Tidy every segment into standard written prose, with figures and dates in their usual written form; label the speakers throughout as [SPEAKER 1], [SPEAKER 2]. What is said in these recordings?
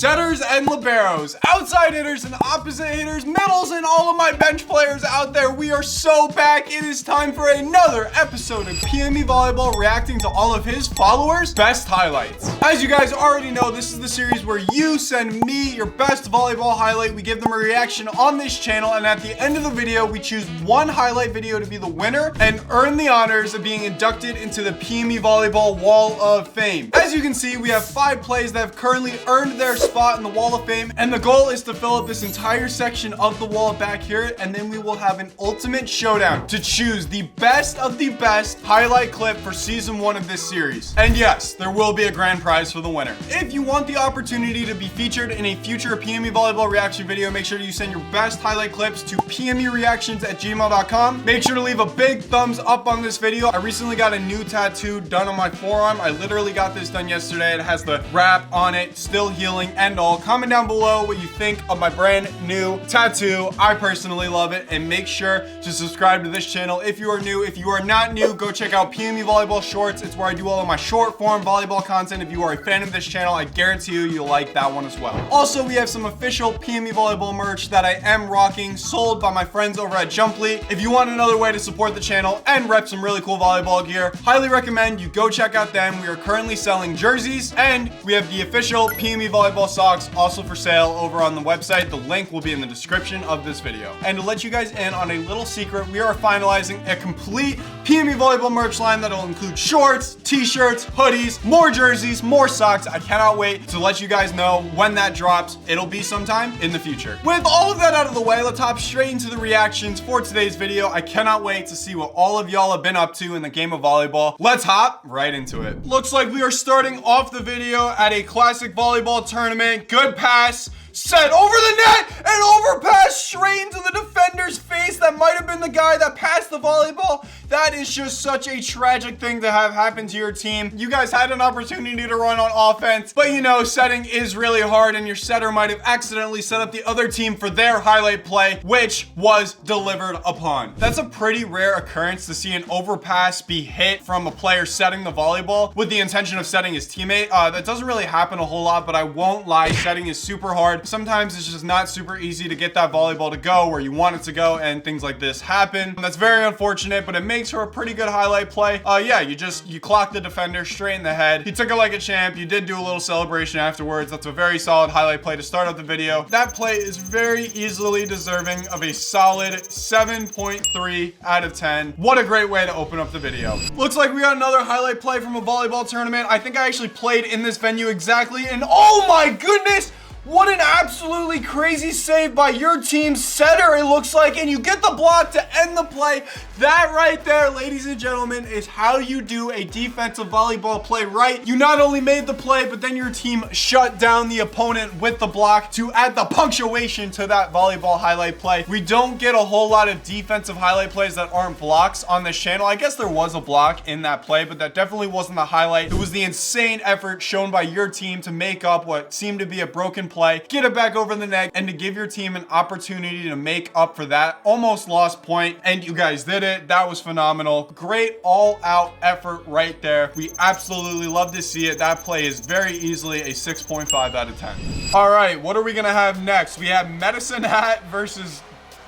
[SPEAKER 1] setters and liberos, outside hitters and opposite hitters, middles, and all of my bench players out there. We are so back. It is time for another episode of PME Volleyball, reacting to all of his followers' best highlights. As you guys already know, this is the series where you send me your best volleyball highlight. We give them a reaction on this channel, and at the end of the video, we choose one highlight video to be the winner and earn the honors of being inducted into the PME Volleyball Wall of Fame. As you can see, we have 5 plays that have currently earned their spot in the Wall of Fame, and the goal is to fill up this entire section of the wall back here, and then we will have an ultimate showdown to choose the best of the best highlight clip for season 1 of this series. And yes, there will be a grand prize for the winner. If you want the opportunity to be featured in a future PME Volleyball reaction video, make sure you send your best highlight clips to pmereactions@gmail.com. Make sure to leave a big thumbs up on this video. I recently got a new tattoo done on my forearm. I literally got this done yesterday. It has the wrap on it, still healing and all. Comment down below what you think of my brand new tattoo. I personally love it, and make sure to subscribe to this channel if you are new. If you are not new, go check out PME Volleyball Shorts. It's where I do all of my short form volleyball content. If you are a fan of this channel, I guarantee you'll like that one as well. Also, we have some official PME Volleyball merch that I am rocking, sold by my friends over at JUMPLETE. If you want another way to support the channel and rep some really cool volleyball gear, highly recommend you go check out them. We are currently selling jerseys, and we have the official PME Volleyball socks also for sale over on the website. The link will be in the description of this video. And to let you guys in on a little secret, we are finalizing a complete PME Volleyball merch line that will include shorts, t-shirts, hoodies, more jerseys, more socks. I cannot wait to let you guys know when that drops. It'll be sometime in the future. With all of that out of the way, let's hop straight into the reactions for today's video. I cannot wait to see what all of y'all have been up to in the game of volleyball. Let's hop right into it. Looks like we are starting off the video at a classic volleyball tournament. Good pass. Set over the net and overpass straight into the defender's face. That might have been the guy that passed the volleyball. That is just such a tragic thing to have happen to your team. You guys had an opportunity to run on offense, but you know, setting is really hard, and your setter might have accidentally set up the other team for their highlight play, which was delivered upon. That's a pretty rare occurrence to see an overpass be hit from a player setting the volleyball with the intention of setting his teammate. That doesn't really happen a whole lot, but I won't lie, setting is super hard. Sometimes it's just not super easy to get that volleyball to go where you want it to go, and things like this happen. That's very unfortunate, but it makes for a pretty good highlight play. Yeah, you clock the defender straight in the head. He took it like a champ. You did do a little celebration afterwards. That's a very solid highlight play to start off the video. That play is very easily deserving of a solid 7.3 out of 10. What a great way to open up the video. Looks like we got another highlight play from a volleyball tournament. I think I actually played in this venue exactly, and oh my goodness, what an absolutely crazy save by your team's setter, it looks like, and you get the block to end the play. That right there, ladies and gentlemen, is how you do a defensive volleyball play right. You not only made the play, but then your team shut down the opponent with the block to add the punctuation to that volleyball highlight play. We don't get a whole lot of defensive highlight plays that aren't blocks on this channel. I guess there was a block in that play, but that definitely wasn't the highlight. It was the insane effort shown by your team to make up what seemed to be a broken play, get it back over the net, and to give your team an opportunity to make up for that almost lost point. And you guys did it. That was phenomenal. Great all-out effort right there. We absolutely love to see it. That play is very easily a 6.5 out of 10. All right, what are we gonna have next? We have Medicine Hat versus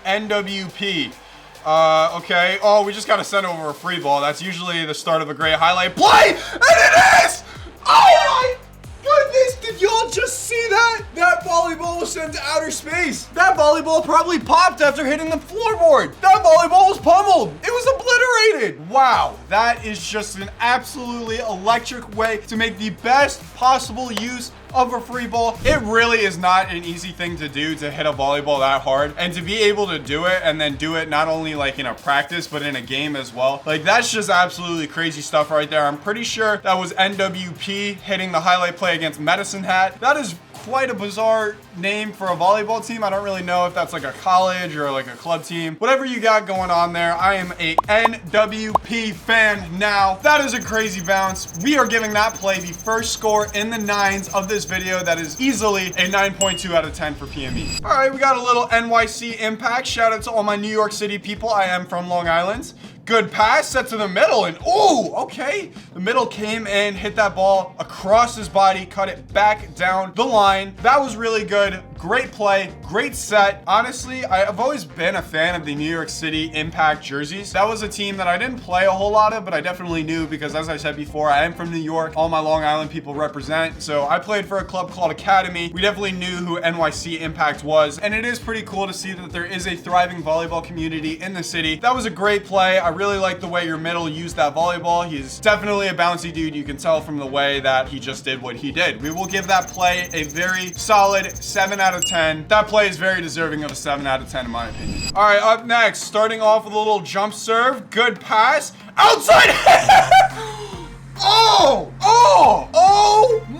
[SPEAKER 1] NWP. Okay. Oh, we just gotta send over a free ball. That's usually the start of a great highlight play, and it is! Oh my goodness, did y'all just see that? That volleyball was sent to outer space. That volleyball probably popped after hitting the floorboard. That volleyball was pummeled. It was obliterated. Wow, that is just an absolutely electric way to make the best possible use of a free ball. It really is not an easy thing to do, to hit a volleyball that hard, and to be able to do it and then do it not only like in a practice but in a game as well. Like, that's just absolutely crazy stuff right there. I'm pretty sure that was NWP hitting the highlight play against Medicine Hat. That is quite a bizarre name for a volleyball team. I don't really know if that's like a college or like a club team. Whatever you got going on there, I am a NWP fan now. That is a crazy bounce. We are giving that play the first score in the 9s of this video. That is easily a 9.2 out of 10 for PME. All right, we got a little NYC impact. Shout out to all my New York City people. I am from Long Island. Good pass, set to the middle, and ooh, okay. The middle came in, hit that ball across his body, cut it back down the line. That was really good. Great play, great set. Honestly, I've always been a fan of the New York City Impact jerseys. That was a team that I didn't play a whole lot of, but I definitely knew because, as I said before, I am from New York. All my Long Island people represent. So I played for a club called Academy. We definitely knew who NYC Impact was, and it is pretty cool to see that there is a thriving volleyball community in the city. That was a great play. I really like the way your middle used that volleyball. He's definitely a bouncy dude. You can tell from the way that he just did what he did. We will give that play a very solid 7 out of 10. That play is very deserving of a 7 out of 10 in my opinion. All right, up next, starting off with a little jump serve. Good pass. Outside. Oh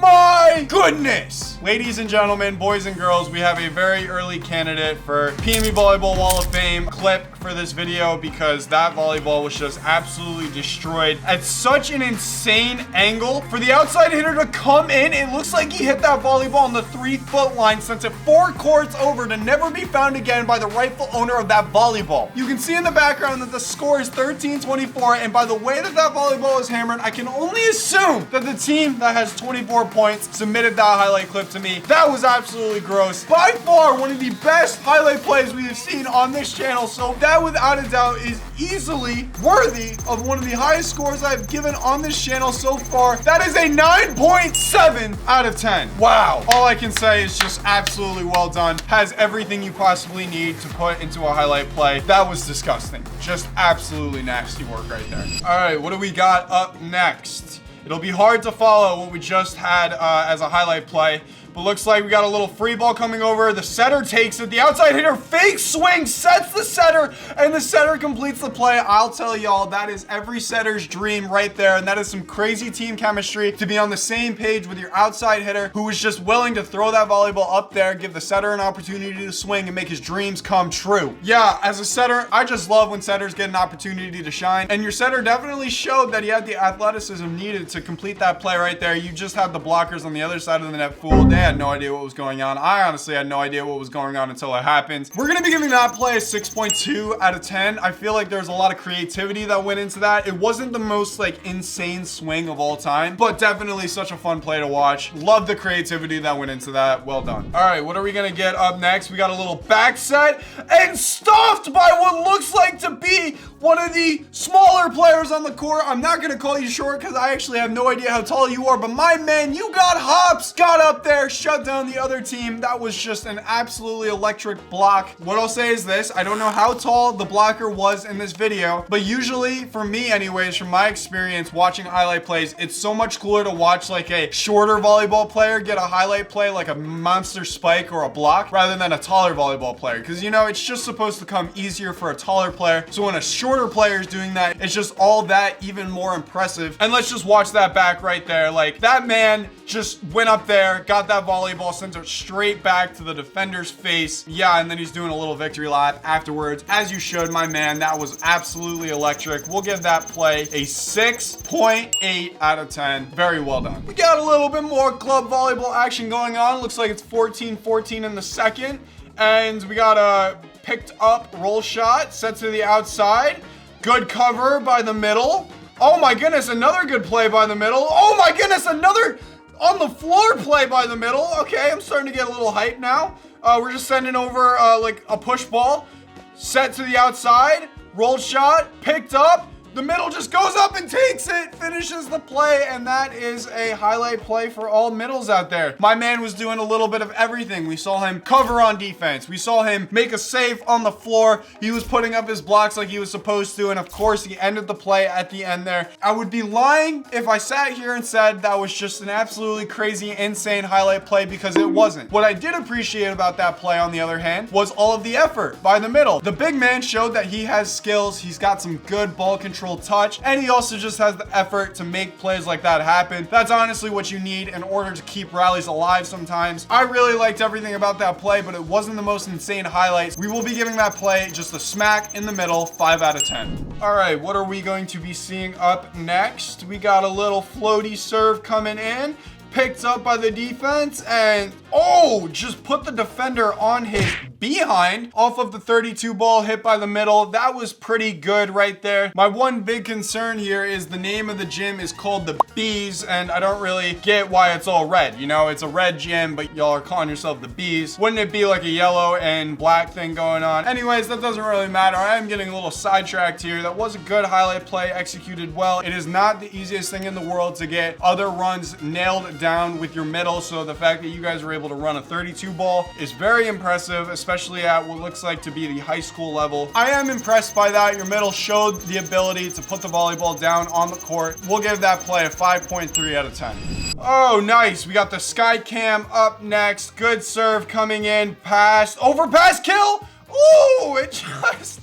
[SPEAKER 1] my goodness. Ladies and gentlemen, boys and girls, we have a very early candidate for PME Volleyball Wall of Fame clip for this video because that volleyball was just absolutely destroyed at such an insane angle. For the outside hitter to come in, it looks like he hit that volleyball on the 3-foot line, sent it 4 courts over to never be found again by the rightful owner of that volleyball. You can see in the background that the score is 13-24, and by the way that that volleyball is hammered, I can only assume that the team that has 24 points submitted that highlight clip to me. That was absolutely gross. By far, one of the best highlight plays we have seen on this channel, so that without a doubt is easily worthy of one of the highest scores I've given on this channel so far. That is a 9.7 out of 10. Wow. All I can say is just absolutely well done. Has everything you possibly need to put into a highlight play. That was disgusting. Just absolutely nasty work right there. All right, what do we got up next? It'll be hard to follow what we just had as a highlight play, but looks like we got a little free ball coming over. The setter takes it. The outside hitter fake swing, sets the setter, and the setter completes the play. I'll tell y'all, that is every setter's dream right there, and that is some crazy team chemistry to be on the same page with your outside hitter who is just willing to throw that volleyball up there, give the setter an opportunity to swing and make his dreams come true. Yeah, as a setter, I just love when setters get an opportunity to shine, and your setter definitely showed that he had the athleticism needed to complete that play right there. You just had the blockers on the other side of the net fooled. They had no idea what was going on. I honestly had no idea what was going on until it happened. We're gonna be giving that play a 6.2 out of 10. I feel like there's a lot of creativity that went into that. It wasn't the most like insane swing of all time, but definitely such a fun play to watch. Love the creativity that went into that. Well done. All right, what are we gonna get up next? We got a little back set and stuffed by what looks like to be one of the smaller players on the court. I'm not gonna call you short because I actually have no idea how tall you are, but my man, you got hops, got up there, shut down the other team. That was just an absolutely electric block. What I'll say is this: I don't know how tall the blocker was in this video, but usually, for me anyways, from my experience watching highlight plays, it's so much cooler to watch like a shorter volleyball player get a highlight play like a monster spike or a block rather than a taller volleyball player, because you know it's just supposed to come easier for a taller player. So when a shorter player is doing that, it's just all that even more impressive. And let's just watch that back right there. Like, that man just went up there, got that volleyball, sent it straight back to the defender's face. Yeah, and then he's doing a little victory lap afterwards, as you should, my man. That was absolutely electric. We'll give that play a 6.8 out of 10. Very well done. We got a little bit more club volleyball action going on. Looks like it's 14-14 in the second. And we got a picked up roll shot, set to the outside. Good cover by the middle. Oh my goodness, another good play by the middle. Oh my goodness, another on the floor play by the middle. Okay, I'm starting to get a little hype now. We're just sending over like a push ball. Set to the outside. Rolled shot. Picked up. The middle just goes up and takes it, finishes the play, and that is a highlight play for all middles out there. My man was doing a little bit of everything. We saw him cover on defense. We saw him make a save on the floor. He was putting up his blocks like he was supposed to, and of course, he ended the play at the end there. I would be lying if I sat here and said that was just an absolutely crazy, insane highlight play, because it wasn't. What I did appreciate about that play, on the other hand, was all of the effort by the middle. The big man showed that he has skills. He's got some good ball control touch, and he also just has the effort to make plays like that happen. That's honestly what you need in order to keep rallies alive sometimes. I really liked everything about that play, but it wasn't the most insane highlights. We will be giving that play just a smack in the middle, 5 out of 10. All right, what are we going to be seeing up next? We got a little floaty serve coming in. Picked up by the defense, and oh, just put the defender on his behind off of the 32 ball hit by the middle. That was pretty good right there. My one big concern here is the name of the gym is called the Bees, and I don't really get why it's all red. You know, it's a red gym, but y'all are calling yourself the Bees. Wouldn't it be like a yellow and black thing going on? Anyways, that doesn't really matter. I am getting a little sidetracked here. That was a good highlight play, executed well. It is not the easiest thing in the world to get other runs nailed down with your middle, so the fact that you guys were able to run a 32 ball is very impressive, especially at what looks like to be the high school level. I am impressed by that. Your middle showed the ability to put the volleyball down on the court. We'll give that play a 5.3 out of 10. Oh, nice. We got the sky cam up next. Good serve coming in. Pass. Overpass kill. Ooh, it just...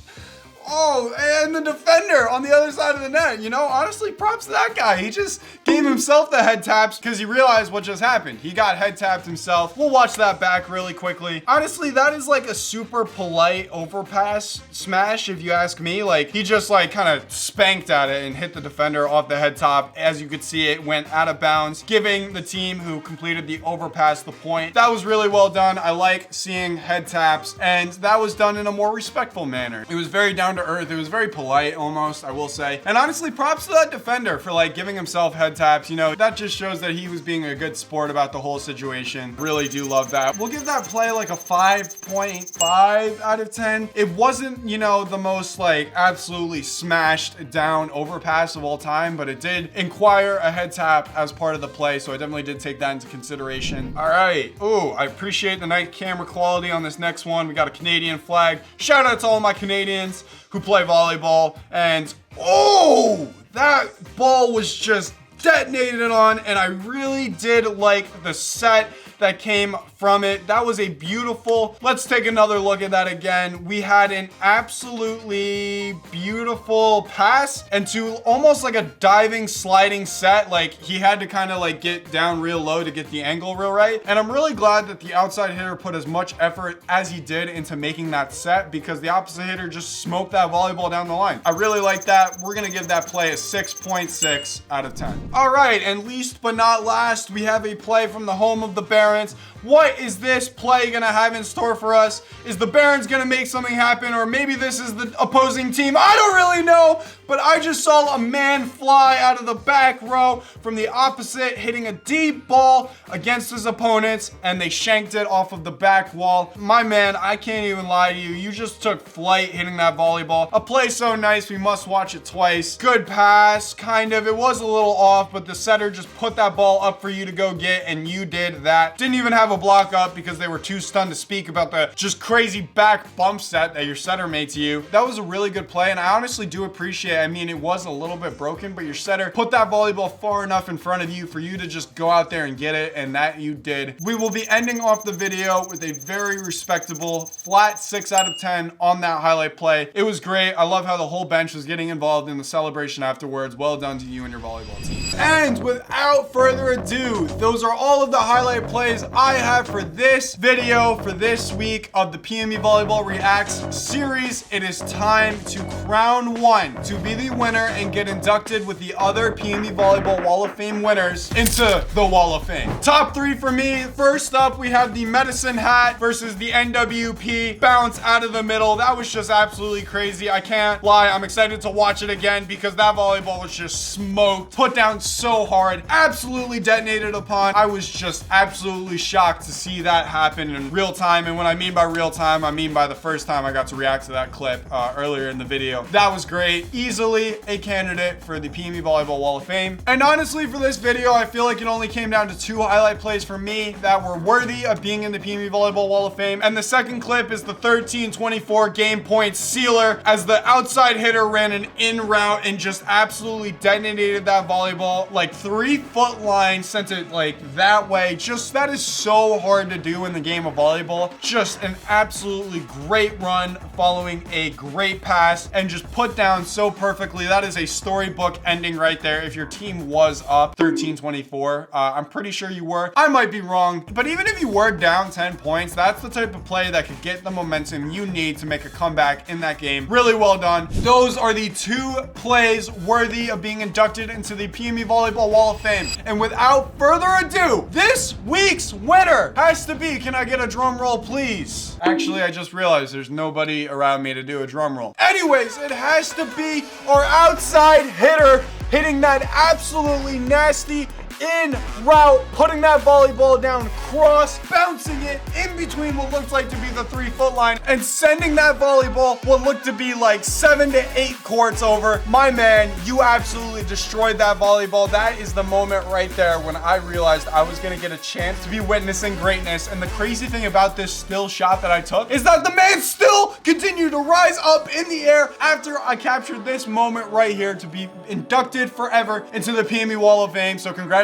[SPEAKER 1] Oh, and the defender on the other side of the net. You know, honestly, props to that guy. He just gave himself the head taps because he realized what just happened. He got head tapped himself. We'll watch that back really quickly. Honestly, that is like a super polite overpass smash, if you ask me. Like, he just like kind of spanked at it and hit the defender off the head top. As you could see, it went out of bounds, giving the team who completed the overpass the point. That was really well done. I like seeing head taps, and that was done in a more respectful manner. It was very down to earth. It was very polite almost, I will say. And honestly, props to that defender for like giving himself head taps. You know, that just shows that he was being a good sport about the whole situation. Really do love that. We'll give that play like a 5.5 out of 10. It wasn't, you know, the most like absolutely smashed down overpass of all time, but it did inquire a head tap as part of the play, so I definitely did take that into consideration. All right. Ooh, I appreciate the nice camera quality on this next one. We got a Canadian flag. Shout out to all my Canadians who play volleyball. And oh, that ball was just detonated on, and I really did like the set that came from it. That was a beautiful, let's take another look at that again. We had an absolutely beautiful pass into almost like a diving sliding set. Like, he had to kind of like get down real low to get the angle real right. And I'm really glad that the outside hitter put as much effort as he did into making that set, because the opposite hitter just smoked that volleyball down the line. I really like that. We're gonna give that play a 6.6 out of 10. All right, and least but not last, we have a play from the home of the Barons. What is this play gonna have in store for us? Is the Barons gonna make something happen, or maybe this is the opposing team? I don't really know, but I just saw a man fly out of the back row from the opposite, hitting a deep ball against his opponents, and they shanked it off of the back wall. My man, I can't even lie to you. You just took flight hitting that volleyball. A play so nice, we must watch it twice. Good pass, kind of. It was a little off, but the setter just put that ball up for you to go get, and you did that. Didn't even have a block up because they were too stunned to speak about the just crazy back bump set that your setter made to you. That was a really good play, and I honestly do appreciate it. I mean, it was a little bit broken, but your setter put that volleyball far enough in front of you for you to just go out there and get it, and that you did. We will be ending off the video with a very respectable flat 6 out of 10 on that highlight play. It was great. I love how the whole bench was getting involved in the celebration afterwards. Well done to you and your volleyball team. And without further ado, those are all of the highlight plays I have for this video, for this week of the PME Volleyball Reacts series. It is time to crown one to be the winner and get inducted with the other PME Volleyball Wall of Fame winners into the Wall of Fame. Top 3 for me. First up, we have the Medicine Hat versus the NWP bounce out of the middle. That was just absolutely crazy. I can't lie. I'm excited to watch it again because that volleyball was just smoked, put down so hard, absolutely detonated upon. I was just absolutely shocked to see that happen in real time. And when I mean by real time, I mean by the first time I got to react to that clip earlier in the video. That was great. Easily a candidate for the PME Volleyball Wall of Fame. And honestly, for this video, I feel like it only came down to 2 highlight plays for me that were worthy of being in the PME Volleyball Wall of Fame. And the second clip is the 13-24 game point sealer, as the outside hitter ran an in route and just absolutely detonated that volleyball like 3-foot line, sent it like that way. Just, that is so hard to do in the game of volleyball. Just an absolutely great run following a great pass and just put down so perfectly. That is a storybook ending right there. If your team was up 13-24, I'm pretty sure you were. I might be wrong, but even if you were down 10 points, that's the type of play that could get the momentum you need to make a comeback in that game. Really well done. Those are the 2 plays worthy of being inducted into the PME Volleyball Wall of Fame. And without further ado, this week week's winner has to be, can I get a drum roll, please? Actually, I just realized there's nobody around me to do a drum roll. Anyways, it has to be our outside hitter hitting that absolutely nasty in route, putting that volleyball down cross, bouncing it in between what looks like to be the 3-foot line, and sending that volleyball what looked to be like 7 to 8 courts over. My man, you absolutely destroyed that volleyball. That is the moment right there when I realized I was gonna get a chance to be witnessing greatness. And the crazy thing about this still shot that I took is that the man still continued to rise up in the air after I captured this moment right here to be inducted forever into the PME Wall of Fame. So congratulations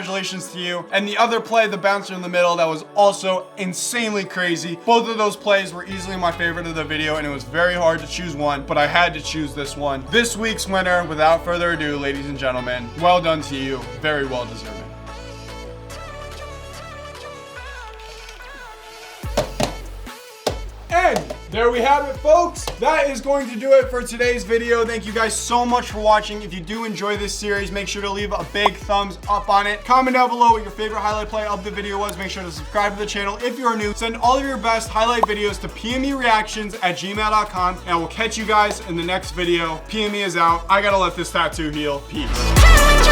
[SPEAKER 1] to you. And the other play, the bouncer in the middle, that was also insanely crazy. Both of those plays were easily my favorite of the video, and it was very hard to choose one, but I had to choose this one. This week's winner, without further ado, ladies and gentlemen, well done to you. Very well deserved. And there we have it, folks. That is going to do it for today's video. Thank you guys so much for watching. If you do enjoy this series, make sure to leave a big thumbs up on it. Comment down below what your favorite highlight play of the video was. Make sure to subscribe to the channel if you're new. Send all of your best highlight videos to pmereactions@gmail.com, and I will catch you guys in the next video. PME is out. I gotta let this tattoo heal. Peace.